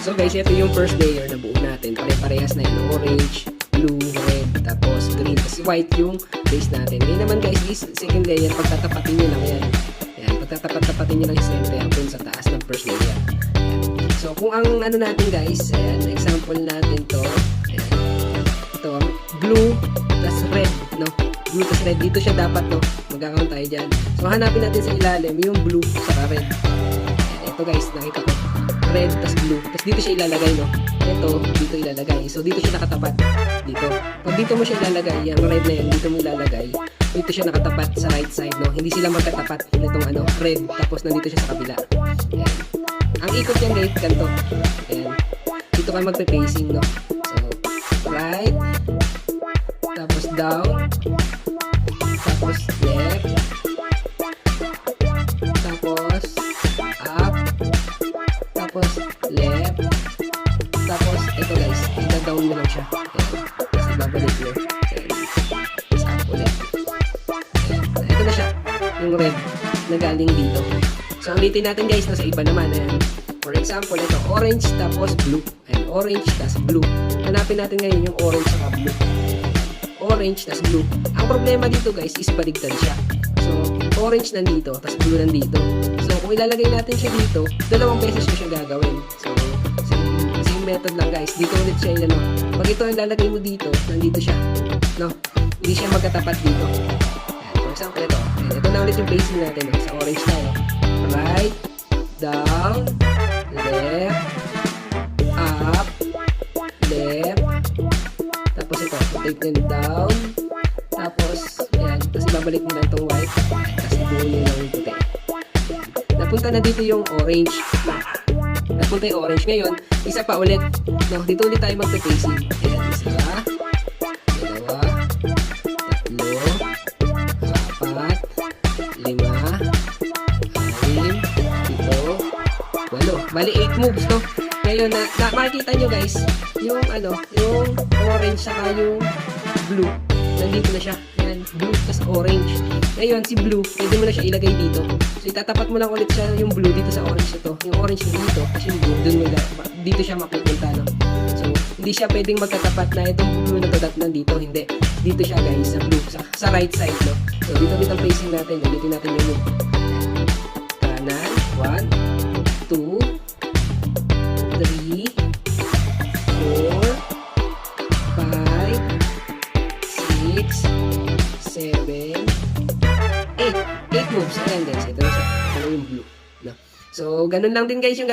So guys, ito yung first layer na buo natin. Pare-parehas na yun. Orange, blue, red, tapos green. Tapos white yung base natin. Ngayon naman guys, this second layer, pagtatapatin nyo lang yan. Ayan, pagtatapat-tapatin nyo lang yung center dun sa taas ng first layer. Ayan. So kung ang ano natin guys, ayan, example natin to. Ayan. Ito, blue, tas red, no? Blue tas red. Dito siya dapat, no? Magkakaroon tayo dyan. So hanapin natin sa ilalim yung blue saka red. Ayan, ito guys, nakita ko. Red tas blue. Tas dito siya ilalagay, no? Ito, dito ilalagay. So dito siya nakatapat. Dito. Pag dito mo siya ilalagay, yung red na yan, dito mo ilalagay. Dito siya nakatapat sa right side, no? Hindi sila magkatapat. Itong ano, red. Tapos nandito siya sa kabila. Ayan. Ang ikot yan guys, ganito. Ayan. Dito kayo magpe-facing, no? So, right. Tapos down. Tapos left. Tapos up. Tapos left. Tapos ito guys, ita-down mo lang siya. Ayan. Tapos ibabalik mo. Ayan. Tapos up ulit. Ayan. Ito na siya, yung red na galing dito. So ulitin natin guys, nasa iba naman. Ayan. For example, ito orange tapos blue. Ayan, orange tapos blue. Hanapin natin ngayon yung orange saka blue. Orange tas blue. Ang problema dito guys is baligtad siya. So, orange nandito, tas blue nandito. So, kung ilalagay natin siya dito, dalawang beses siya gagawin. So, same method lang guys. Dito ulit siya yung ano. Pag ito ang ilalagay mo dito, nandito siya. No? Hindi siya magkatapat dito. Ayan, for example, ito. Ayan, ito na ulit yung facing natin. No? Sa orange tayo. Right, down, left, up, left, tapos ito, take them down. Tapos, ayan. Tapos ibabalik mo lang itong white. Tapos ibuo nyo lang yung puti. Napunta na dito yung orange. Napunta yung orange. Ngayon, isa pa ulit. No, dito ulit tayo magpe-facing. Ayan, isa, dalawa, tatlo, apat, lima, anim, pito, walo. Bali, 8 moves, no? Ngayon, makikita nyo guys, yung ano, yung orange saka yung blue. Nandito na siya. Ayan, blue tas orange. Ngayon, si blue, pwede mo na siya ilagay dito. So, itatapat mo lang ulit siya yung blue dito sa orange na to. Yung orange na dito, kasi yung blue, dito siya mapupunta, no? So, hindi siya pwedeng magkatapat na itong blue na to that nandito. Hindi. Dito siya, guys, sa blue, sa right side, no? So, dito ang facing natin. Ulitin natin yung blue. Kanan, 1, 2, 3, 4, 5, 6, 7, 8. 8 moves. Ayan guys. Ito na siya. Ito na yung blue. No? So, ganun lang din guys yung